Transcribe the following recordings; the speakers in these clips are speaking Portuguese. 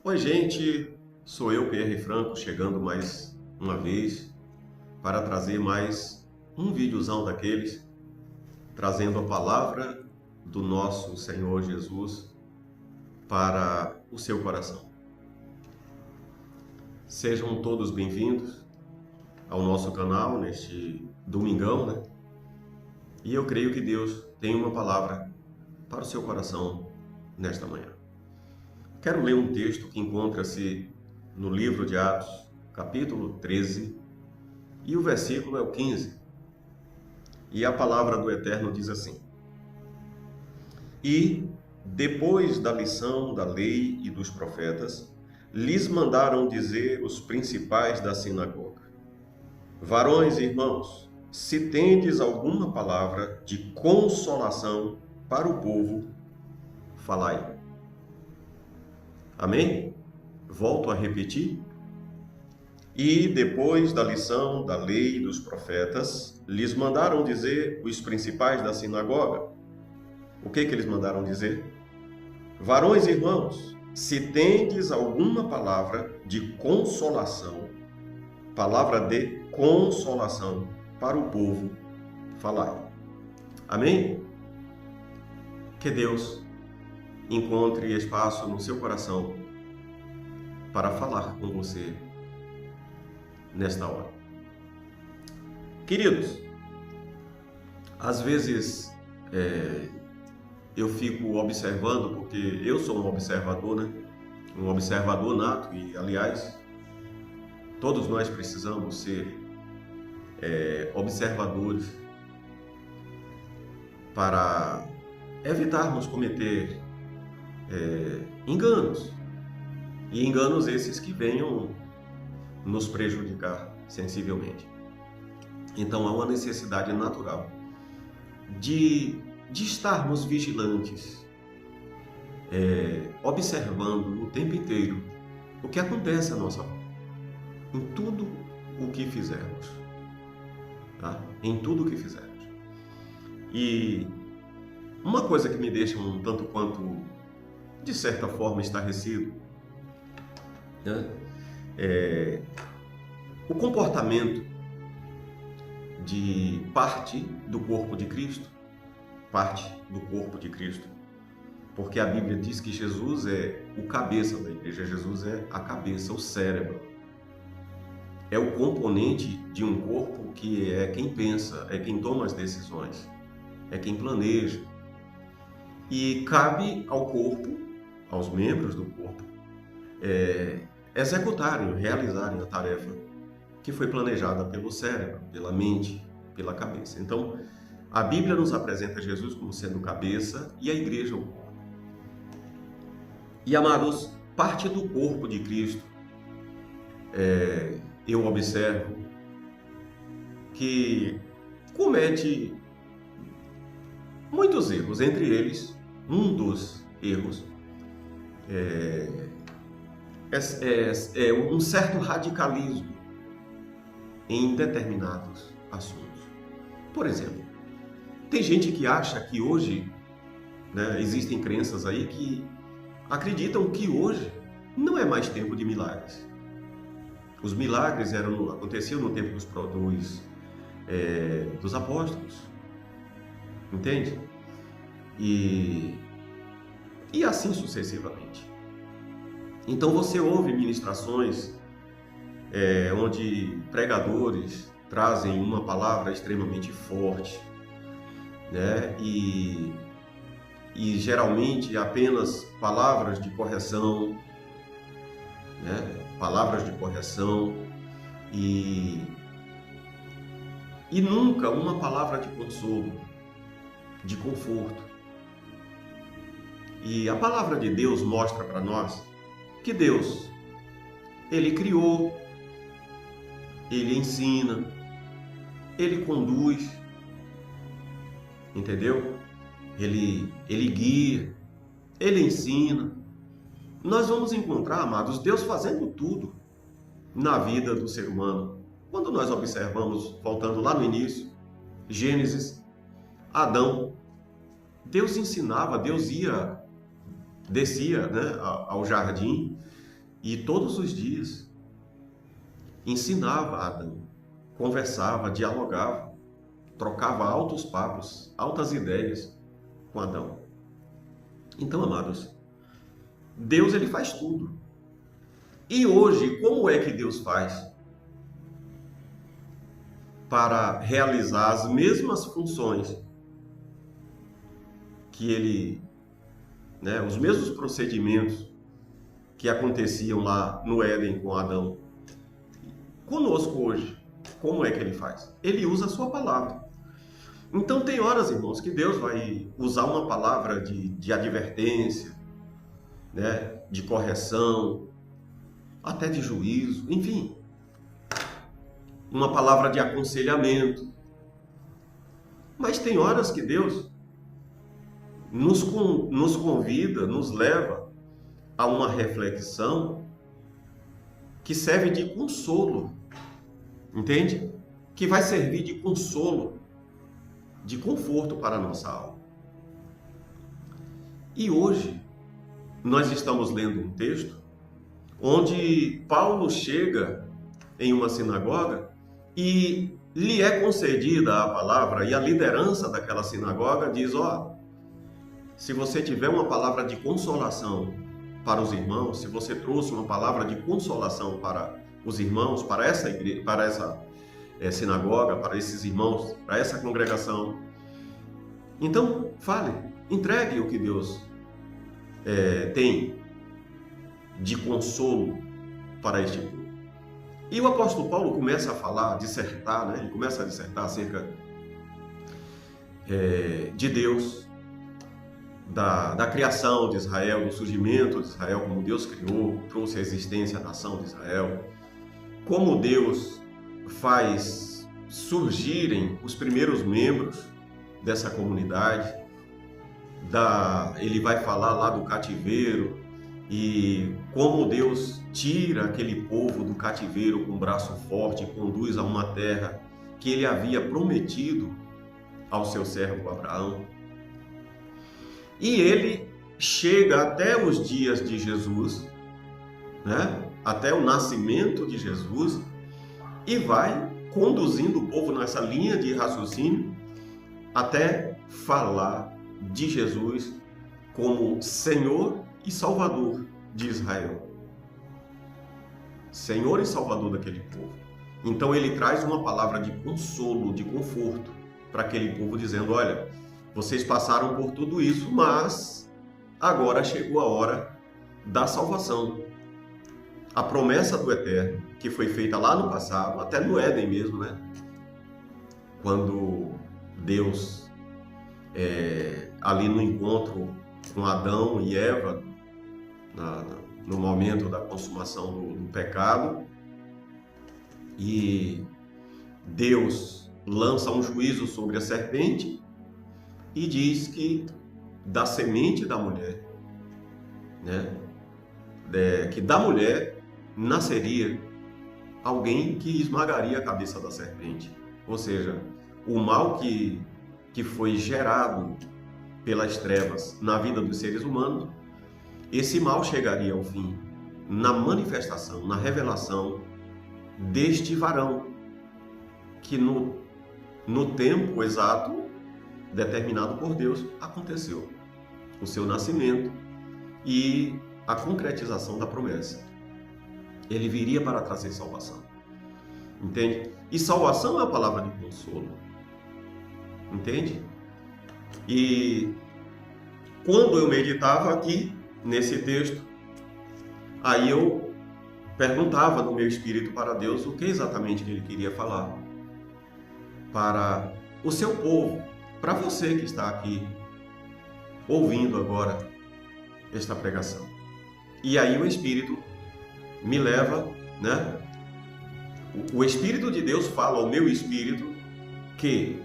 Oi, gente, sou eu, Pierre Franco, chegando mais uma vez para trazer mais um videozão daqueles, trazendo a palavra do nosso Senhor Jesus para o seu coração. Sejam todos bem-vindos ao nosso canal neste domingão, né? E eu creio que Deus tem uma palavra para o seu coração nesta manhã. Quero ler um texto que encontra-se no livro de Atos, capítulo 13, e o versículo é o 15. E a palavra do Eterno diz assim: E, depois da lição da lei e dos profetas, lhes mandaram dizer os principais da sinagoga: Varões e irmãos, se tendes alguma palavra de consolação para o povo, falai. Amém? Volto a repetir. E depois da lição da lei e dos profetas, lhes mandaram dizer os principais da sinagoga. O que eles mandaram dizer? Varões e irmãos, se tendes alguma palavra de consolação, palavra de consolação para o povo, falai. Amém? Que Deus encontre espaço no seu coração para falar com você nesta hora. Queridos, às vezes eu fico observando, porque eu sou um observador, né? Um observador nato, e aliás, todos nós precisamos ser observadores para evitarmos cometer enganos, e enganos esses que venham nos prejudicar sensivelmente. Então há uma necessidade natural de estarmos vigilantes, observando o tempo inteiro o que acontece à nossa volta, em tudo o que fizermos, tá? Em tudo o que fizermos. E uma coisa que me deixa um tanto quanto, de certa forma, estarrecido, né? O comportamento de parte do corpo de Cristo, porque a Bíblia diz que Jesus é o cabeça da igreja, Jesus é a cabeça, o cérebro, é o componente de um corpo que é quem pensa, é quem toma as decisões, é quem planeja. E cabe ao corpo, aos membros do corpo, executarem, realizarem a tarefa que foi planejada pelo cérebro, pela mente, pela cabeça. Então, a Bíblia nos apresenta Jesus como sendo cabeça e a igreja o corpo. E, amados, parte do corpo de Cristo, eu observo que comete muitos erros, entre eles, um dos erros é um certo radicalismo em determinados assuntos. Por exemplo, tem gente que acha que hoje, né, existem crenças aí que acreditam que hoje não é mais tempo de milagres. Os milagres aconteciam no tempo dos apóstolos, entende? E assim sucessivamente. Então você ouve ministrações onde pregadores trazem uma palavra extremamente forte, né? E geralmente apenas palavras de correção, né? Palavras de correção e nunca uma palavra de consolo, de conforto. E a palavra de Deus mostra para nós que Deus, Ele criou, Ele ensina, Ele conduz, entendeu? Ele guia, Ele ensina. Nós vamos encontrar, amados, Deus fazendo tudo na vida do ser humano. Quando nós observamos, voltando lá no início, Gênesis, Adão, Deus ensinava, Deus descia, né, ao jardim e todos os dias ensinava a Adão, conversava, dialogava, trocava altos papos, altas ideias com Adão. Então, amados, Deus ele faz tudo. E hoje, como é que Deus faz para realizar as mesmas funções que ele, os mesmos procedimentos que aconteciam lá no Éden com Adão? Conosco hoje, como é que ele faz? Ele usa a sua palavra. Então tem horas, irmãos, que Deus vai usar uma palavra de advertência, de correção, até de juízo, enfim, uma palavra de aconselhamento. Mas tem horas que Deus nos convida, nos leva a uma reflexão que serve de consolo, entende? Que vai servir de consolo, de conforto para a nossa alma. E hoje nós estamos lendo um texto onde Paulo chega em uma sinagoga e lhe é concedida a palavra, e a liderança daquela sinagoga diz: se você tiver uma palavra de consolação para os irmãos, se você trouxe uma palavra de consolação para os irmãos, para essa igreja, para essa sinagoga, para esses irmãos, para essa congregação, então fale, entregue o que Deus tem de consolo para este povo. E o apóstolo Paulo começa a falar, dissertar, ele começa a dissertar acerca de Deus, da criação de Israel, do surgimento de Israel, como Deus criou, trouxe à existência a nação de Israel, como Deus faz surgirem os primeiros membros dessa comunidade, ele vai falar lá do cativeiro e como Deus tira aquele povo do cativeiro com um braço forte e conduz a uma terra que ele havia prometido ao seu servo Abraão. E ele chega até os dias de Jesus, até o nascimento de Jesus, e vai conduzindo o povo nessa linha de raciocínio até falar de Jesus como Senhor e Salvador de Israel. Senhor e Salvador daquele povo. Então ele traz uma palavra de consolo, de conforto para aquele povo, dizendo: olha, vocês passaram por tudo isso, mas agora chegou a hora da salvação. A promessa do Eterno, que foi feita lá no passado, até no Éden mesmo, quando Deus, ali no encontro com Adão e Eva, no momento da consumação do pecado, e Deus lança um juízo sobre a serpente e diz que da semente da mulher, que da mulher nasceria alguém que esmagaria a cabeça da serpente. Ou seja, o mal que foi gerado pelas trevas na vida dos seres humanos, esse mal chegaria ao fim na manifestação, na revelação deste varão, que no tempo exato determinado por Deus aconteceu o seu nascimento e a concretização da promessa. Ele viria para trazer salvação, entende? E salvação é a palavra de consolo, entende? E quando eu meditava aqui nesse texto, aí eu perguntava no meu espírito para Deus o que exatamente que ele queria falar para o seu povo, para você que está aqui ouvindo agora esta pregação. E aí o Espírito me leva, o Espírito de Deus fala ao meu espírito que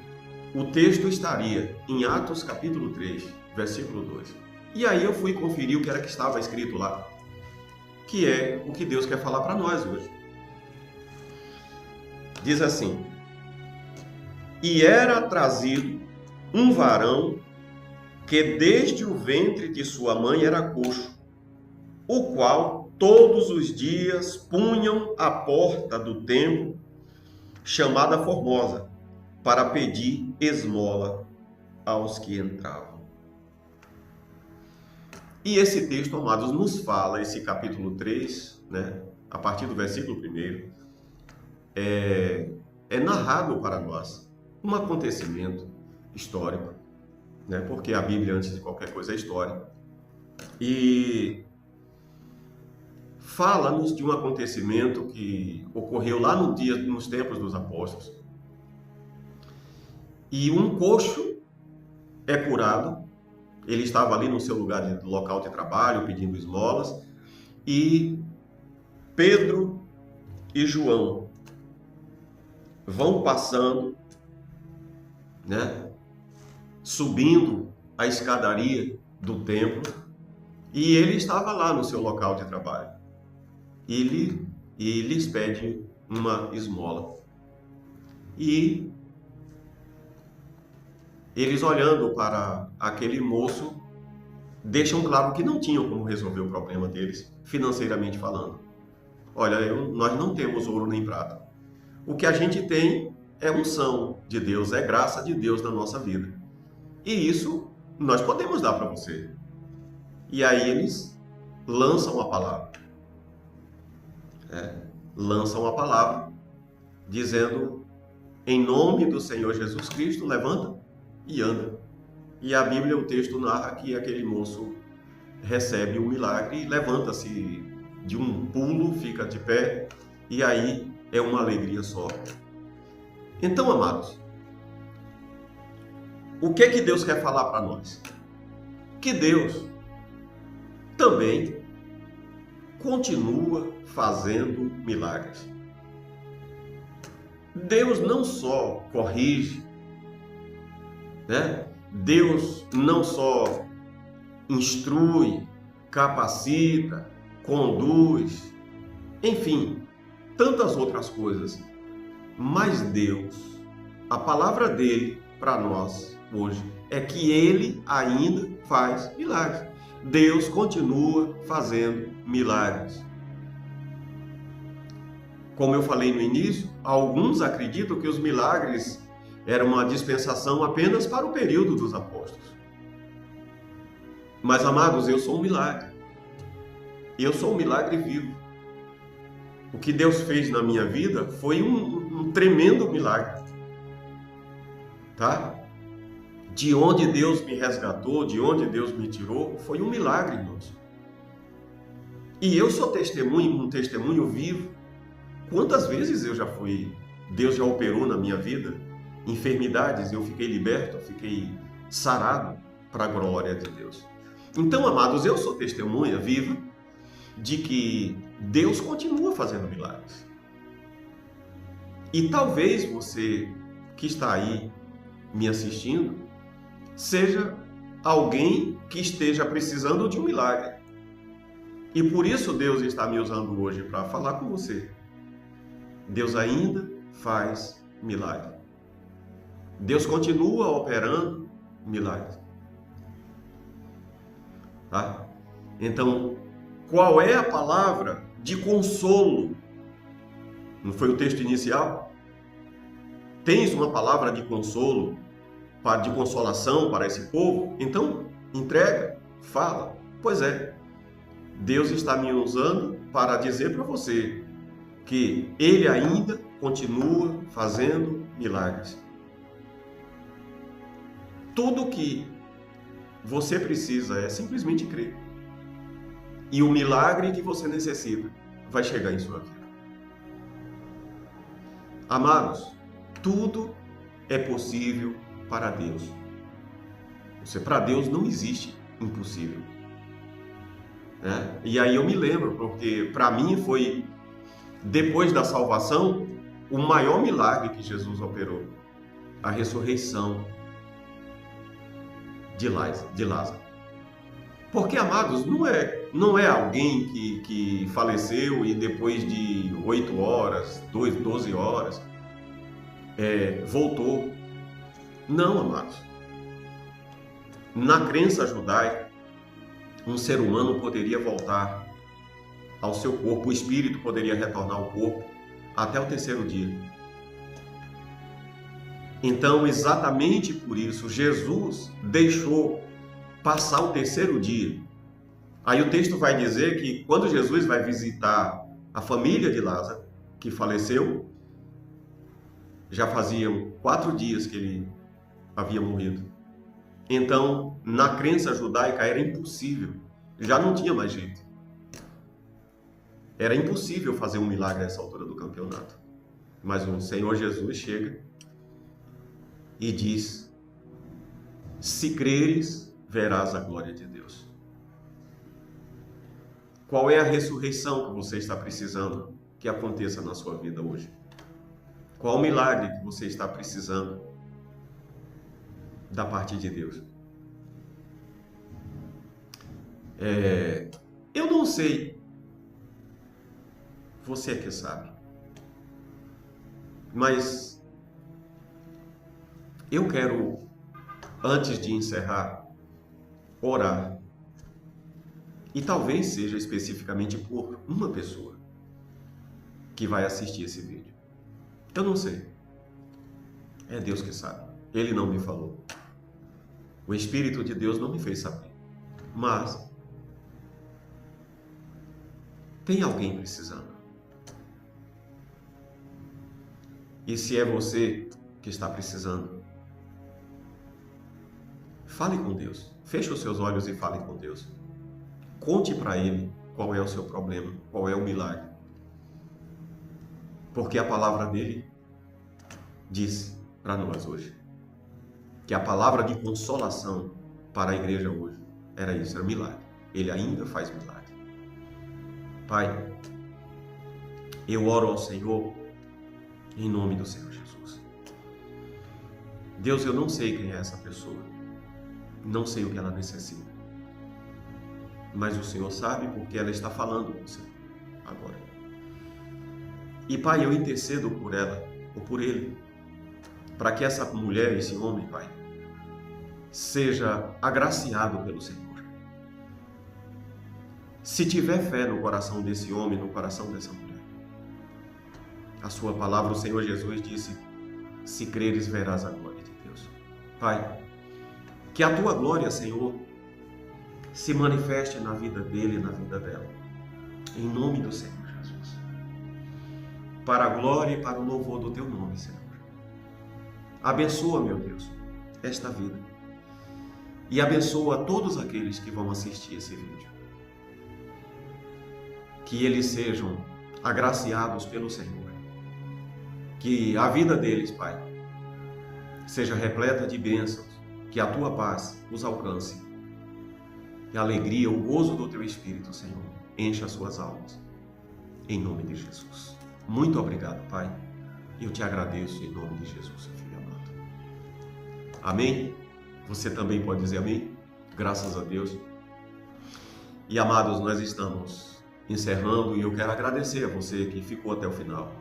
o texto estaria em Atos capítulo 3, versículo 2. E aí eu fui conferir o que era que estava escrito lá, que é o que Deus quer falar para nós hoje. Diz assim: e era trazido um varão que desde o ventre de sua mãe era coxo, o qual todos os dias punham a porta do templo, chamada Formosa, para pedir esmola aos que entravam. E esse texto, amados, nos fala, esse capítulo 3, né, a partir do versículo 1, é narrado para nós um acontecimento histórico, né, porque a Bíblia, antes de qualquer coisa, é história. E fala-nos de um acontecimento que ocorreu lá nos tempos dos apóstolos. E um coxo é curado. Ele estava ali no seu local de trabalho, pedindo esmolas. E Pedro e João vão passando, né, subindo a escadaria do templo. E ele estava lá no seu local de trabalho. E lhes pede uma esmola. E eles, olhando para aquele moço, deixam claro que não tinham como resolver o problema deles, financeiramente falando. Olha, nós não temos ouro nem prata. O que a gente tem é unção de Deus, é graça de Deus na nossa vida. E isso nós podemos dar para você. E aí eles lançam a palavra. Lançam a palavra, dizendo: em nome do Senhor Jesus Cristo, levanta e anda. E a Bíblia, o texto narra que aquele moço recebe o milagre e levanta-se de um pulo, fica de pé, e aí é uma alegria só. Então, amados, o que Deus quer falar para nós? Que Deus também continua fazendo milagres. Deus não só corrige, né? Deus não só instrui, capacita, conduz, enfim, tantas outras coisas. Mas Deus, a palavra dele para nós hoje é que ele ainda faz milagres. Deus continua fazendo milagres. Como eu falei no início, alguns acreditam que os milagres eram uma dispensação apenas para o período dos apóstolos. Mas, amados, eu sou um milagre. Eu sou um milagre vivo. O que Deus fez na minha vida foi um tremendo milagre. Tá? De onde Deus me resgatou, de onde Deus me tirou, foi um milagre, irmãos. E eu sou testemunho, um testemunho vivo. Quantas vezes Deus já operou na minha vida, enfermidades, eu fiquei liberto, eu fiquei sarado para a glória de Deus. Então, amados, eu sou testemunha viva de que Deus continua fazendo milagres. E talvez você que está aí me assistindo seja alguém que esteja precisando de um milagre. E por isso Deus está me usando hoje para falar com você. Deus ainda faz milagre. Deus continua operando milagres. Tá? Então, qual é a palavra de consolo? Não foi o texto inicial? Tens uma palavra de consolo, de consolação para esse povo? Então, entrega, fala. Pois é, Deus está me usando para dizer para você que Ele ainda continua fazendo milagres. Tudo que você precisa é simplesmente crer. E o milagre que você necessita vai chegar em sua vida. Amados, tudo é possível para Deus. Para Deus não existe impossível. Né? E aí eu me lembro, porque para mim foi, depois da salvação, o maior milagre que Jesus operou. A ressurreição de Lázaro. Porque, amados, não é alguém que faleceu e depois de 8 horas, 12 horas, voltou. Não, amados. Na crença judaica, um ser humano poderia voltar ao seu corpo, o espírito poderia retornar ao corpo até o terceiro dia. Então, exatamente por isso, Jesus deixou passar o terceiro dia. Aí o texto vai dizer que quando Jesus vai visitar a família de Lázaro, que faleceu, já faziam 4 dias que ele havia morrido. Então, na crença judaica era impossível, já não tinha mais jeito. Era impossível fazer um milagre a essa altura do campeonato. Mas o Senhor Jesus chega e diz: se creres, verás a glória de Deus. Qual é a ressurreição que você está precisando que aconteça na sua vida hoje? Qual o milagre que você está precisando da parte de Deus? Eu não sei. Você é que sabe. Mas eu quero, antes de encerrar, orar. E talvez seja especificamente por uma pessoa que vai assistir esse vídeo. Eu não sei. É Deus que sabe. Ele não me falou. O Espírito de Deus não me fez saber. Mas tem alguém precisando. E se é você que está precisando, fale com Deus. Feche os seus olhos e fale com Deus. Conte para Ele qual é o seu problema, qual é o milagre. Porque a palavra dele diz para nós hoje que a palavra de consolação para a igreja hoje era isso, era milagre. Ele ainda faz milagre. Pai, eu oro ao Senhor em nome do Senhor Jesus. Deus, eu não sei quem é essa pessoa, não sei o que ela necessita, mas o Senhor sabe porque ela está falando com você agora. E Pai, eu intercedo por ela ou por ele, para que essa mulher, esse homem, Pai, seja agraciado pelo Senhor. Se tiver fé no coração desse homem, no coração dessa mulher, a sua palavra, o Senhor Jesus disse: se creres, verás a glória de Deus. Pai, que a tua glória, Senhor, se manifeste na vida dele e na vida dela, em nome do Senhor Jesus, para a glória e para o louvor do teu nome, Senhor. Abençoa, meu Deus, esta vida e abençoa todos aqueles que vão assistir esse vídeo, que eles sejam agraciados pelo Senhor, que a vida deles, Pai, seja repleta de bênçãos, que a tua paz os alcance, que a alegria, o gozo do teu Espírito, Senhor, encha as suas almas, em nome de Jesus. Muito obrigado, Pai, eu te agradeço em nome de Jesus, Filho amado. Amém? Você também pode dizer amém? Graças a Deus. E amados, nós estamos encerrando e eu quero agradecer a você que ficou até o final.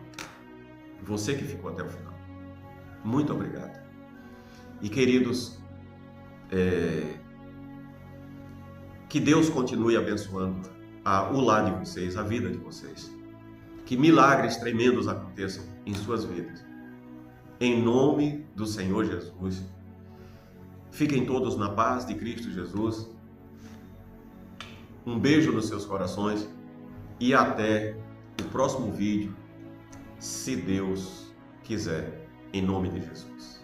Você que ficou até o final. Muito obrigado. E queridos, que Deus continue abençoando o lar de vocês, a vida de vocês. Que milagres tremendos aconteçam em suas vidas. Em nome do Senhor Jesus. Fiquem todos na paz de Cristo Jesus. Um beijo nos seus corações e até o próximo vídeo, se Deus quiser, em nome de Jesus.